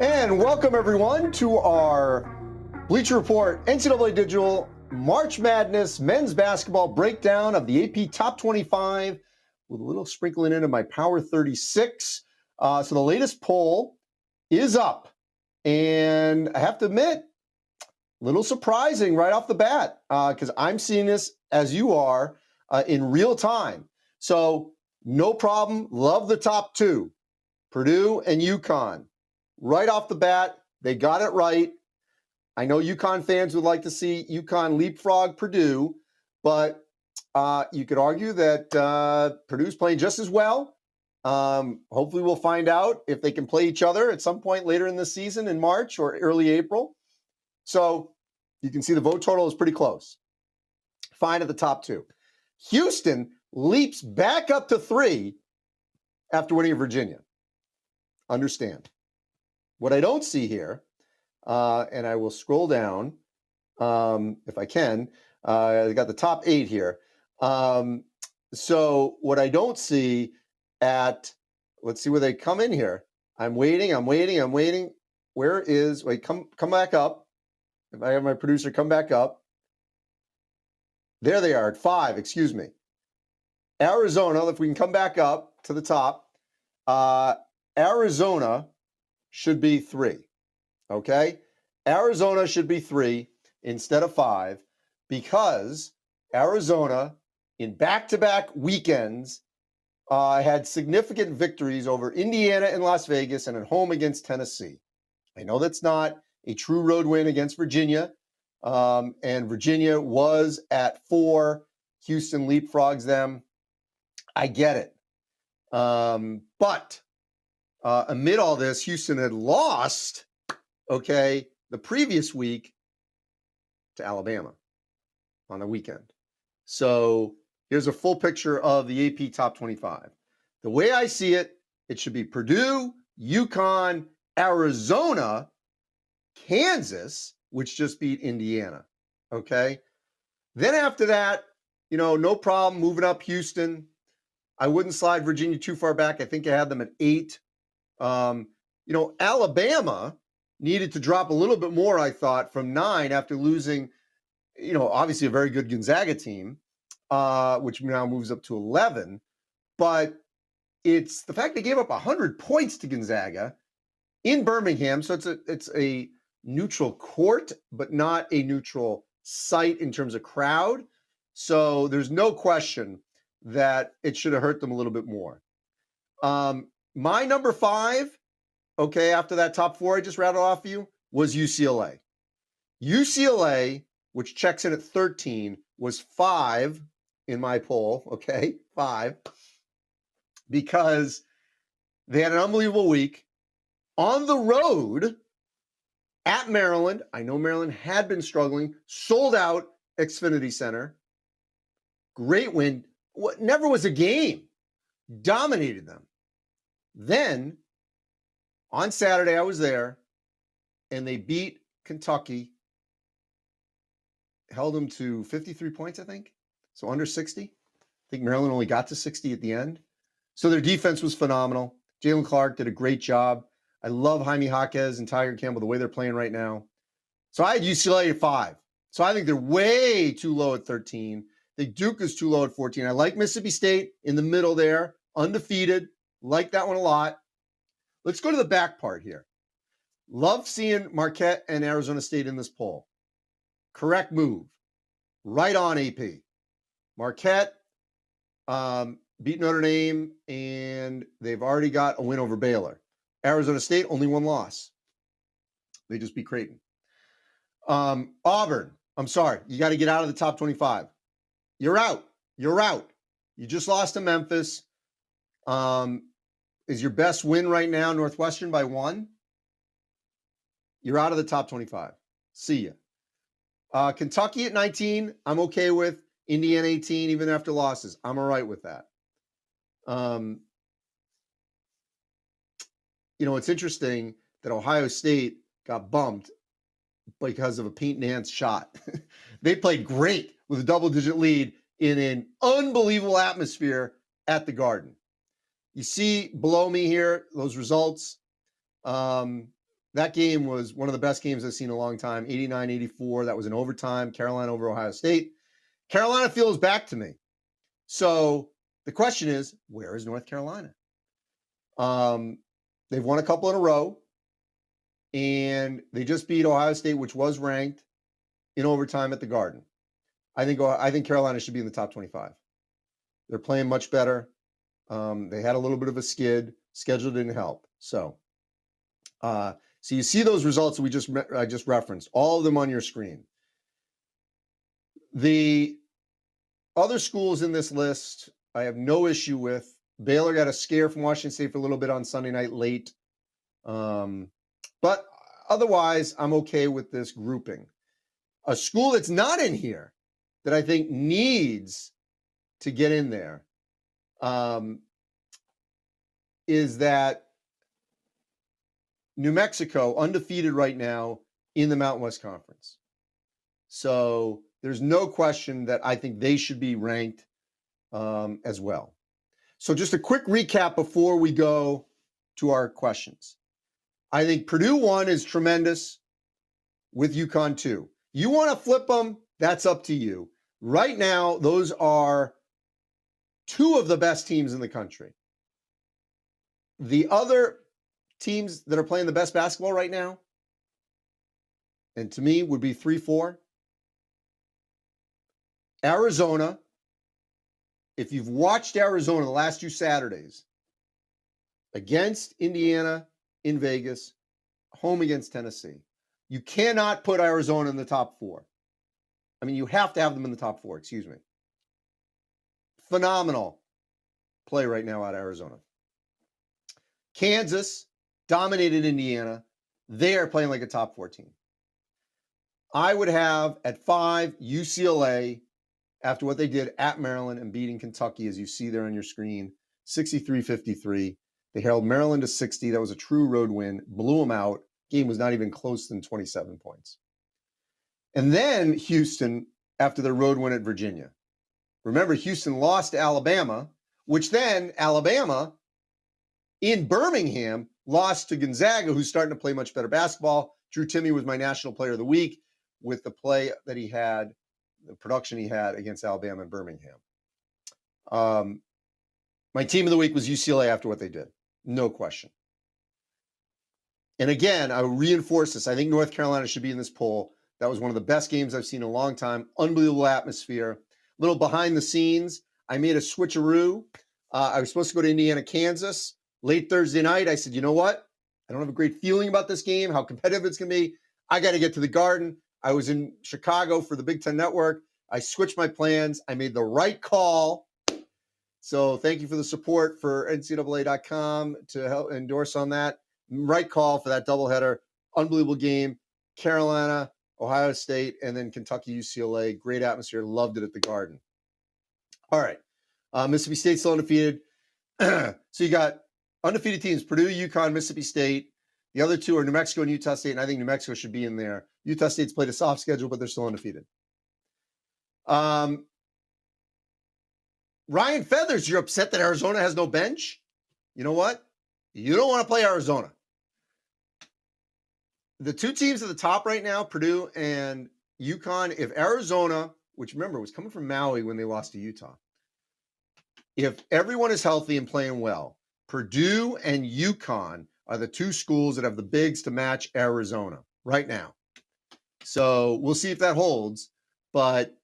And welcome everyone to our Bleacher Report NCAA Digital March Madness men's basketball breakdown of the AP Top 25 with a little sprinkling in of my Power 36. So the latest poll is up. And I have to admit, a little surprising right off the bat because I'm seeing this as you are in real time. So no problem. Love the top two, Purdue and UConn. Right off the bat, they got it right. I know UConn fans would like to see UConn leapfrog Purdue, but you could argue that Purdue's playing just as well. Hopefully we'll find out if they can play each other at some point later in the season in March or early April. So you can see the vote total is pretty close. Fine at the top two. Houston leaps back up to 3 after winning Virginia. Understand. What I don't see here, and I will scroll down if I can. I got the top 8 here. So what I don't see let's see where they come in here. I'm waiting. Where is, wait, come back up. If I have my producer come back up. There they are at 5, excuse me. Arizona, if we can come back up to the top, Arizona should be 3, okay? Arizona should be 3 instead of 5 because Arizona, in back-to-back weekends, had significant victories over Indiana and Las Vegas and at home against Tennessee. I know that's not a true road win against Virginia, and Virginia was at 4. Houston leapfrogs them. I get it. But amid all this, Houston had lost, okay, the previous week to Alabama on the weekend. So here's a full picture of the AP Top 25. The way I see it, it should be Purdue, UConn, Arizona, Kansas, which just beat Indiana, okay? Then after that, no problem moving up Houston. I wouldn't slide Virginia too far back. I think I had them at 8. Alabama needed to drop a little bit more, I thought, from 9 after losing, obviously a very good Gonzaga team, which now moves up to 11. But it's the fact they gave up 100 points to Gonzaga in Birmingham. So it's a neutral court, but not a neutral site in terms of crowd. So there's no question that it should have hurt them a little bit more. My number 5, okay, after that top 4 I just rattled off for you, was UCLA. UCLA, which checks in at 13, was 5 in my poll, okay, 5, because they had an unbelievable week on the road at Maryland. I know Maryland had been struggling, sold out Xfinity Center. Great win. Never was a game. Dominated them. Then on Saturday, I was there, and they beat Kentucky, held them to 53 points, I think. So under 60. I think Maryland only got to 60 at the end. So their defense was phenomenal. Jalen Clark did a great job. I love Jaime Jaquez and Tiger Campbell, the way they're playing right now. So I had UCLA at 5. So I think they're way too low at 13. I think Duke is too low at 14. I like Mississippi State in the middle there, undefeated. Like that one a lot. Let's go to the back part here. Love seeing Marquette and Arizona State in this poll. Correct move. Right on, AP. Marquette beat Notre Dame, and they've already got a win over Baylor. Arizona State, only 1 loss. They just beat Creighton. Auburn, I'm sorry. You got to get out of the top 25. You're out. You just lost to Memphis. Is your best win right now Northwestern by 1? You're out of the top 25. See ya. Kentucky at 19, I'm okay with. Indiana 18, even after losses. I'm all right with that. It's interesting that Ohio State got bumped because of a Pete Nance shot. They played great with a double-digit lead in an unbelievable atmosphere at the Garden. You see below me here, those results. That game was one of the best games I've seen in a long time, 89-84. That was in overtime, Carolina over Ohio State. Carolina feels back to me. So the question is, where is North Carolina? They've won a couple in a row, and they just beat Ohio State, which was ranked, in overtime at the Garden. I think Carolina should be in the top 25. They're playing much better. They had a little bit of a skid. Schedule didn't help. So you see those results that I just referenced, all of them on your screen. The other schools in this list, I have no issue with. Baylor got a scare from Washington State for a little bit on Sunday night late. But otherwise, I'm okay with this grouping. A school that's not in here that I think needs to get in there is that New Mexico, undefeated right now in the Mountain West Conference. So there's no question that I think they should be ranked as well. So just a quick recap before we go to our questions. I think Purdue 1 is tremendous with UConn 2. You want to flip them, that's up to you. Right now, those are two of the best teams in the country. The other teams that are playing the best basketball right now, and to me would be 3-4. Arizona, if you've watched Arizona the last 2 Saturdays, against Indiana in Vegas, home against Tennessee, you cannot put Arizona in the top 4. I mean, you have to have them in the top 4, excuse me. Phenomenal play right now out of Arizona. Kansas dominated Indiana. They are playing like a top 4 team. I would have at 5 UCLA after what they did at Maryland and beating Kentucky, as you see there on your screen, 63-53. They held Maryland to 60. That was a true road win. Blew them out. Game was not even close than 27 points. And then Houston after their road win at Virginia. Remember, Houston lost to Alabama, which then Alabama in Birmingham lost to Gonzaga, who's starting to play much better basketball. Drew Timme was my National Player of the Week with the play that he had, the production he had against Alabama and Birmingham. My team of the week was UCLA after what they did. No question. And again, I reinforce this. I think North Carolina should be in this poll. That was one of the best games I've seen in a long time. Unbelievable atmosphere. A little behind the scenes. I made a switcheroo. I was supposed to go to Indiana, Kansas. Late Thursday night, I said, you know what? I don't have a great feeling about this game, how competitive it's going to be. I got to get to the Garden. I was in Chicago for the Big Ten Network. I switched my plans. I made the right call. So thank you for the support for NCAA.com to help endorse on that. Right call for that doubleheader. Unbelievable game. Carolina, Ohio State, and then Kentucky, UCLA. Great atmosphere. Loved it at the Garden. All right. Mississippi State still undefeated. So you got undefeated teams, Purdue, UConn, Mississippi State. The other two are New Mexico and Utah State, and I think New Mexico should be in there. Utah State's played a soft schedule, but they're still undefeated. Ryan Feathers, you're upset that Arizona has no bench? You know what? You don't want to play Arizona. The two teams at the top right now, Purdue and UConn, if Arizona, which remember was coming from Maui when they lost to Utah, if everyone is healthy and playing well, Purdue and UConn are the two schools that have the bigs to match Arizona right now. So we'll see if that holds. But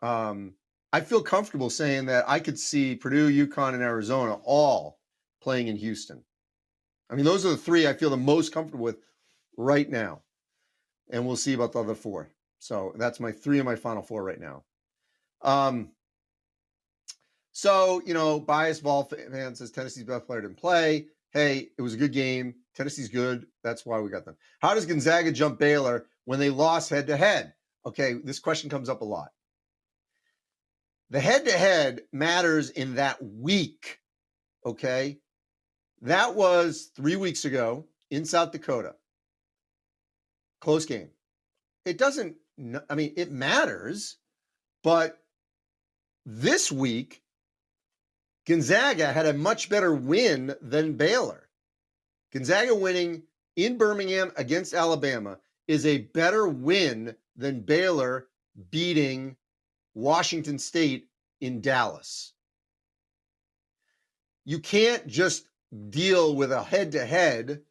I feel comfortable saying that I could see Purdue, UConn, and Arizona all playing in Houston. I mean, those are the three I feel the most comfortable with right now. And we'll see about the other four. So that's my three of my final four right now. So, you know, biased Vol fan says Tennessee's best player didn't play. Hey, it was a good game. Tennessee's good. That's why we got them. How does Gonzaga jump Baylor when they lost head-to-head? Okay, this question comes up a lot. The head-to-head matters in that week, okay? That was 3 weeks ago in South Dakota. Close game. It doesn't, I mean, it matters, but this week, Gonzaga had a much better win than Baylor. Gonzaga winning in Birmingham against Alabama is a better win than Baylor beating Washington State in Dallas. You can't just deal with a head-to-head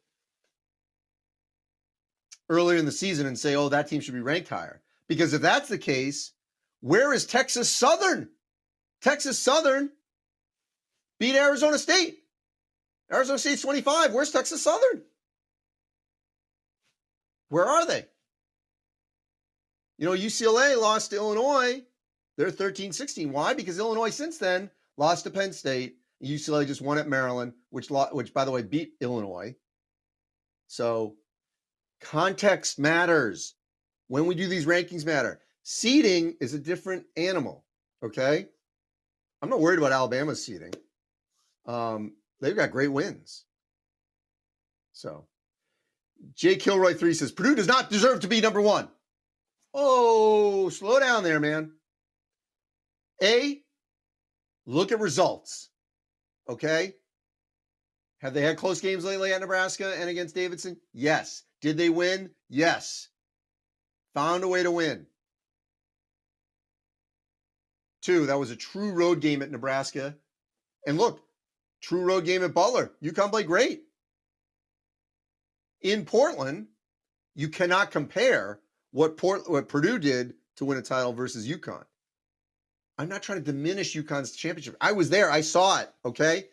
earlier in the season and say, oh, that team should be ranked higher. Because if that's the case, where is Texas Southern? Texas Southern beat Arizona State. Arizona State's 25. Where's Texas Southern? Where are they? You know, UCLA lost to Illinois. They're 13-16. Why? Because Illinois since then lost to Penn State. UCLA just won at Maryland, which by the way, beat Illinois. So context matters. When we do these rankings matter. Seeding is a different animal, okay? I'm not worried about Alabama's seeding. They've got great wins. So, Jay Kilroy 3 says, Purdue does not deserve to be number one. Oh, slow down there, man. Look at results, okay? Have they had close games lately at Nebraska and against Davidson? Yes. Did they win? Yes. Found a way to win. 2, that was a true road game at Nebraska. And look, true road game at Butler. UConn played great. In Portland, you cannot compare what Purdue did to win a title versus UConn. I'm not trying to diminish UConn's championship. I was there. I saw it, okay?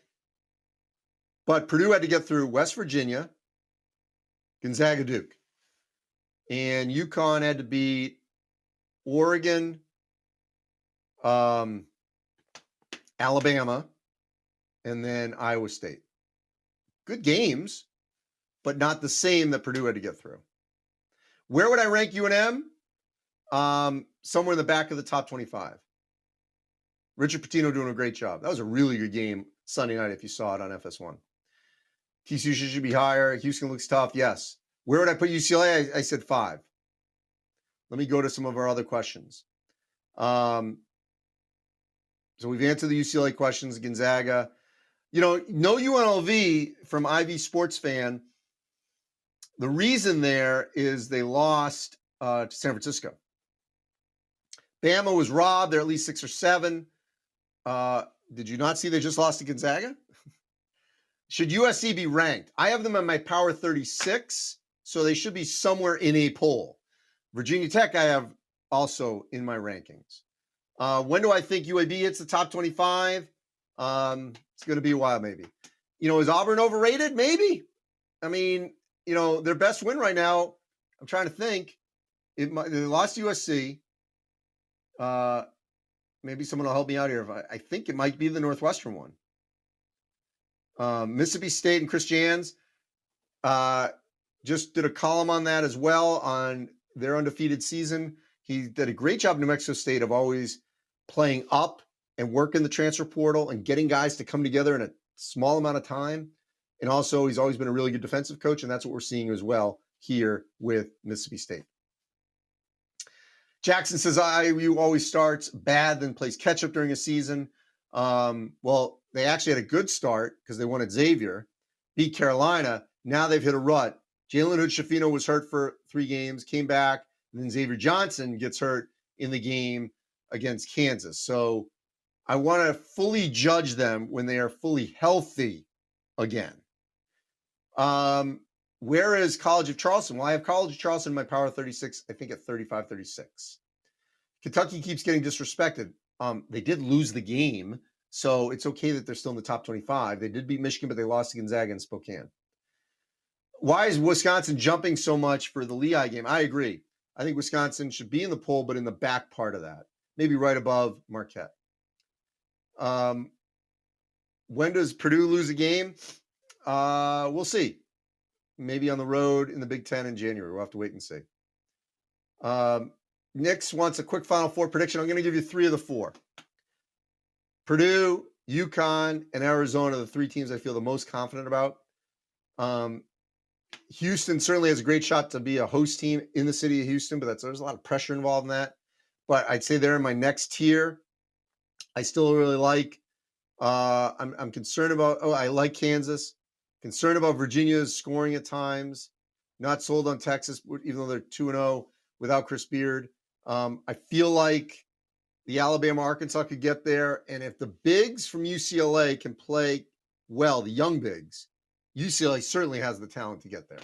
But Purdue had to get through West Virginia, Gonzaga, Duke. And UConn had to beat Oregon, Alabama, and then Iowa State. Good games, but not the same that Purdue had to get through. Where would I rank UNM? Somewhere in the back of the top 25. Richard Pitino doing a great job. That was a really good game Sunday night if you saw it on FS1. TCU should be higher. Houston looks tough. Yes. Where would I put UCLA? I said 5. Let me go to some of our other questions. So we've answered the UCLA questions, Gonzaga. You know, no UNLV from Ivy Sports Fan. The reason there is they lost to San Francisco. Bama was robbed. They're at least 6 or 7. Did you not see they just lost to Gonzaga? Should USC be ranked? I have them on my Power 36, so they should be somewhere in a poll. Virginia Tech I have also in my rankings. When do I think UAB hits the top 25? It's going to be a while, maybe. You know, is Auburn overrated? Maybe. I mean, you know, their best win right now, I'm trying to think. They lost to USC. Maybe someone will help me out here. I think it might be the Northwestern one. Mississippi State and Chris Jans just did a column on that as well, on their undefeated season. He did a great job in New Mexico State of always playing up and working the transfer portal and getting guys to come together in a small amount of time. And also, he's always been a really good defensive coach, and that's what we're seeing as well here with Mississippi State. Jackson says IU always starts bad, then plays catch-up during a season. Well, they actually had a good start because they won at Xavier, beat Carolina. Now they've hit a rut. Jalen Hood-Schifino was hurt for 3 games, came back, and then Xavier Johnson gets hurt in the game against Kansas. So I want to fully judge them when they are fully healthy again. Where is College of Charleston? Well, I have College of Charleston in my Power 36, I think at 35-36. Kentucky keeps getting disrespected. They did lose the game, so it's okay that they're still in the top 25. They did beat Michigan, but they lost to Gonzaga and Spokane. Why is Wisconsin jumping so much for the Lehigh game? I agree. I think Wisconsin should be in the poll, but in the back part of that, maybe right above Marquette. When does Purdue lose a game? We'll see. Maybe on the road in the Big Ten in January. We'll have to wait and see. Nix wants a quick Final Four prediction. I'm going to give you 3 of the 4. Purdue, UConn, and Arizona are the 3 teams I feel the most confident about. Houston certainly has a great shot to be a host team in the city of Houston, but there's a lot of pressure involved in that. But I'd say they're in my next tier. I still really like. I'm concerned about. I like Kansas. Concerned about Virginia's scoring at times. Not sold on Texas, even though they're 2-0 without Chris Beard. I feel like the Alabama, Arkansas could get there. And if the bigs from UCLA can play well, the young bigs, UCLA certainly has the talent to get there.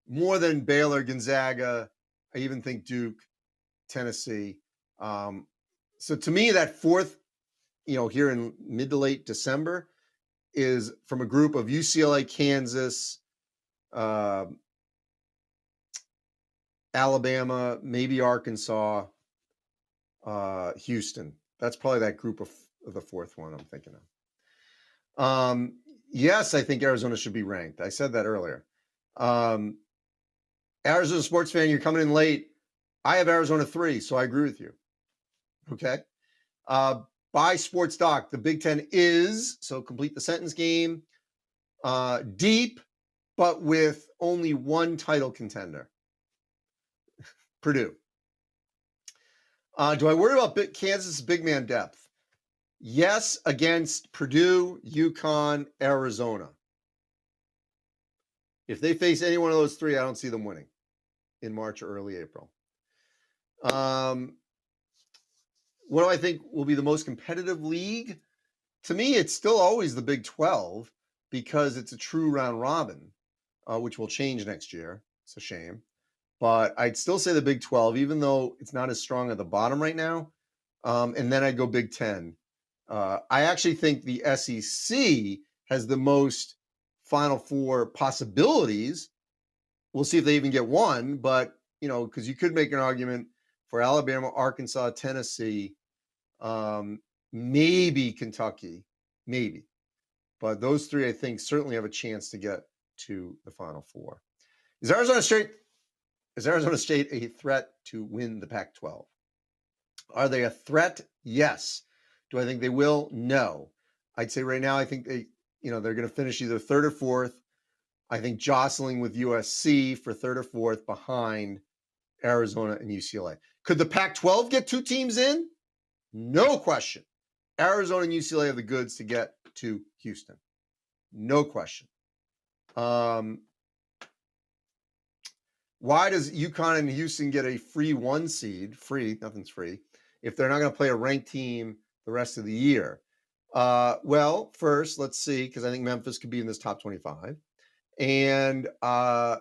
More than Baylor, Gonzaga, I even think Duke, Tennessee. So to me, that fourth, here in mid to late December is from a group of UCLA, Kansas, Alabama, maybe Arkansas, Houston. That's probably that group of the fourth one I'm thinking of. Yes, I think Arizona should be ranked. I said that earlier. Arizona sports fan, you're coming in late. I have Arizona 3, so I agree with you. Okay. By Sports Doc, the Big Ten is, so complete the sentence game, deep, but with only one title contender. Purdue. Do I worry about Kansas' big man depth? Yes, against Purdue, UConn, Arizona. If they face any one of those three, I don't see them winning in March or early April. What do I think will be the most competitive league? To me, it's still always the Big 12 because it's a true round robin, which will change next year. It's a shame. But I'd still say the Big 12, even though it's not as strong at the bottom right now. And then I'd go Big 10. I actually think the SEC has the most Final Four possibilities. We'll see if they even get one, but, because you could make an argument for Alabama, Arkansas, Tennessee, maybe Kentucky, maybe. But those three, I think, certainly have a chance to get to the Final Four. Is Arizona State a threat to win the Pac-12? Are they a threat? Yes. Do I think they will? No. I'd say right now, I think they're going to finish either third or fourth. I think jostling with USC for third or fourth behind Arizona and UCLA. Could the Pac-12 get two teams in? No question. Arizona and UCLA have the goods to get to Houston. No question. Why does UConn and Houston get a free 1 seed? Free, nothing's free, if they're not going to play a ranked team the rest of the year? Well, first, let's see, because I think Memphis could be in this top 25. And I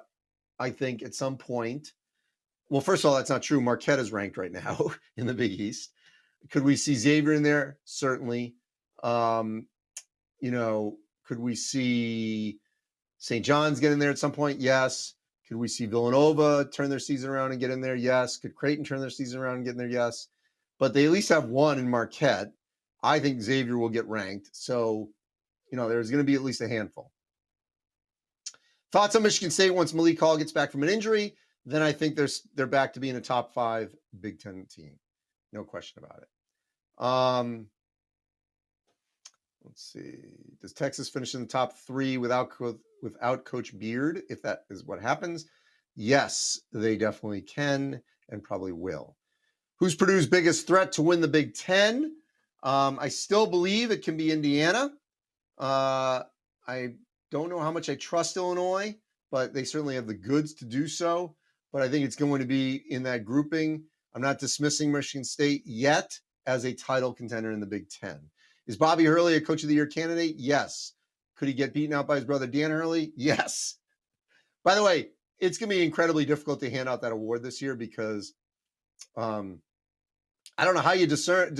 think at some point, well, first of all, that's not true. Marquette is ranked right now in the Big East. Could we see Xavier in there? Certainly. Could we see St. John's get in there at some point? Yes. Could we see Villanova turn their season around and get in there? Yes. Could Creighton turn their season around and get in there? Yes. But they at least have one in Marquette. I think Xavier will get ranked. So, there's going to be at least a handful. Thoughts on Michigan State once Malik Hall gets back from an injury? Then I think they're back to being a top 5 Big Ten team. No question about it. Let's see. Does Texas finish in the top 3 without Coach Beard, if that is what happens? Yes, they definitely can and probably will. Who's Purdue's biggest threat to win the Big Ten? I still believe it can be Indiana. I don't know how much I trust Illinois, but they certainly have the goods to do so. But I think it's going to be in that grouping. I'm not dismissing Michigan State yet as a title contender in the Big Ten. Is Bobby Hurley a Coach of the Year candidate? Yes. Could he get beaten out by his brother Dan Hurley? Yes. By the way, it's going to be incredibly difficult to hand out that award this year because I don't know how you discern,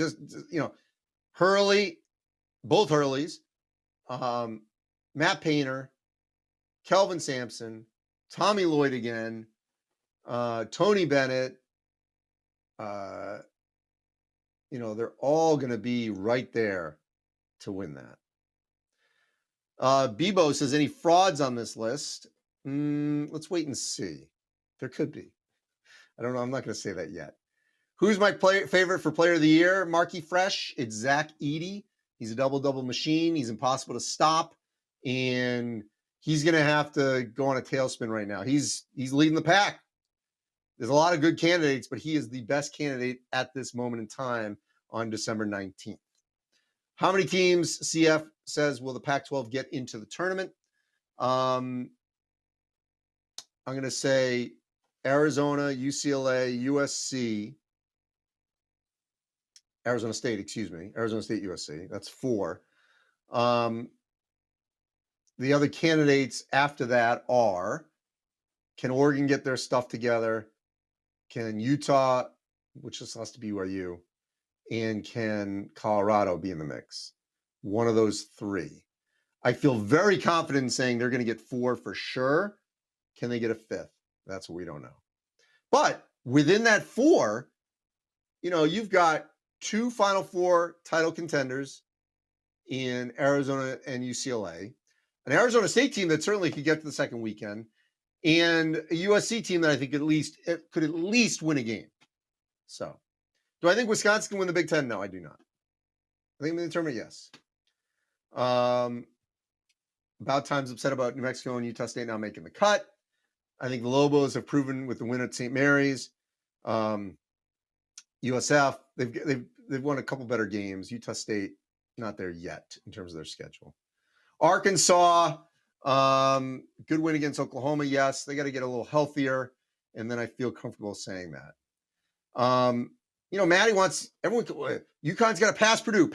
Hurley, both Hurleys, Matt Painter, Kelvin Sampson, Tommy Lloyd again, Tony Bennett, they're all going to be right there to win that. Bebo says, any frauds on this list? Let's wait and see. There could be. I don't know. I'm not going to say that yet. Who's my favorite for player of the year? Marky Fresh. It's Zach Edey. He's a double-double machine. He's impossible to stop. And he's going to have to go on a tailspin right now. He's leading the pack. There's a lot of good candidates, but he is the best candidate at this moment in time on December 19th. How many teams, CF says, will the Pac-12 get into the tournament? I'm going to say Arizona, UCLA, USC, Arizona State, USC. That's 4. The other candidates after that are, can Oregon get their stuff together? Can Utah, which just has to be BYU, and can Colorado be in the mix? One of those 3. I feel very confident in saying they're going to get 4 for sure. Can they get a 5th? That's what we don't know. But within that 4, you've got 2 Final Four title contenders in Arizona and UCLA, an Arizona State team that certainly could get to the second weekend, and a USC team that I think could at least win a game. So, do I think Wisconsin can win the Big Ten? No, I do not. I think in the tournament, yes. About time's upset about New Mexico and Utah State now making the cut. I think the Lobos have proven with the win at St. Mary's. USF, they've won a couple better games. Utah State, not there yet in terms of their schedule. Arkansas, good win against Oklahoma. Yes, they got to get a little healthier, and then I feel comfortable saying that. Maddie wants everyone. UConn's got to pass Purdue.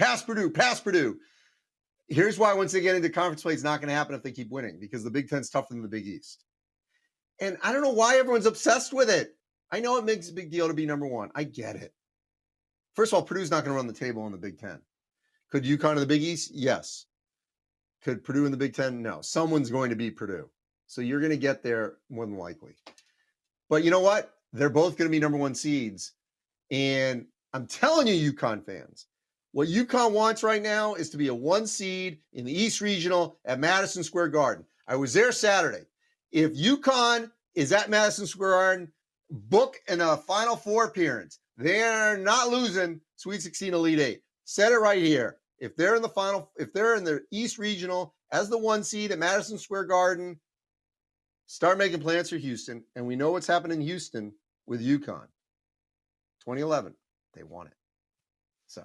Here's why once they get into conference play, it's not going to happen if they keep winning, because the Big Ten's tougher than the Big East. And I don't know why everyone's obsessed with it. I know it makes a big deal to be number 1. I get it. First of all, Purdue's not going to run the table in the Big Ten. Could UConn in the Big East? Yes. Could Purdue in the Big Ten? No. Someone's going to beat Purdue. So you're going to get there more than likely. But you know what? They're both going to be number 1 seeds. And I'm telling you, UConn fans, what UConn wants right now is to be a 1 seed in the East Regional at Madison Square Garden. I was there Saturday. If UConn is at Madison Square Garden, book in a Final Four appearance. They're not losing Sweet 16 Elite 8. Said it right here. If they're in the East Regional as the 1 seed at Madison Square Garden, start making plans for Houston. And we know what's happened in Houston with UConn. 2011, they won it. So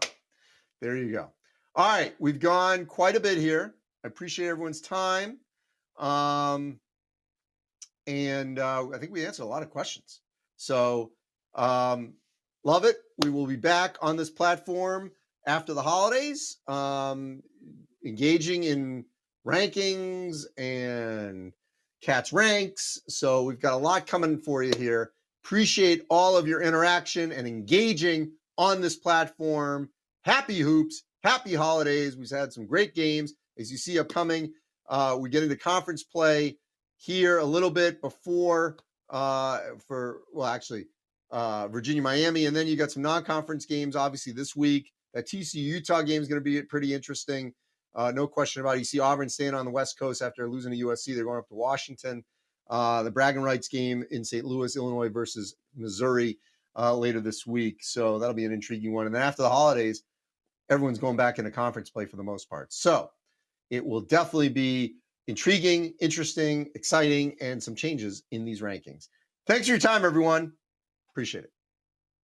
there you go. All right, we've gone quite a bit here. I appreciate everyone's time. And I think we answered a lot of questions. So love it. We will be back on this platform after the holidays, engaging in rankings and Katz ranks. So we've got a lot coming for you here. Appreciate all of your interaction and engaging on this platform. Happy hoops, happy holidays. We've had some great games. As you see upcoming, we get into conference play here a little bit before Virginia, Miami, and then you got some non-conference games, obviously, this week. That TCU-Utah game is going to be pretty interesting. No question about it. You see Auburn staying on the West Coast after losing to USC. They're going up to Washington. The bragging rights game in St. Louis, Illinois versus Missouri later this week. So that'll be an intriguing one. And then after the holidays, everyone's going back into conference play for the most part. So it will definitely be intriguing, interesting, exciting, and some changes in these rankings. Thanks for your time, everyone. Appreciate it.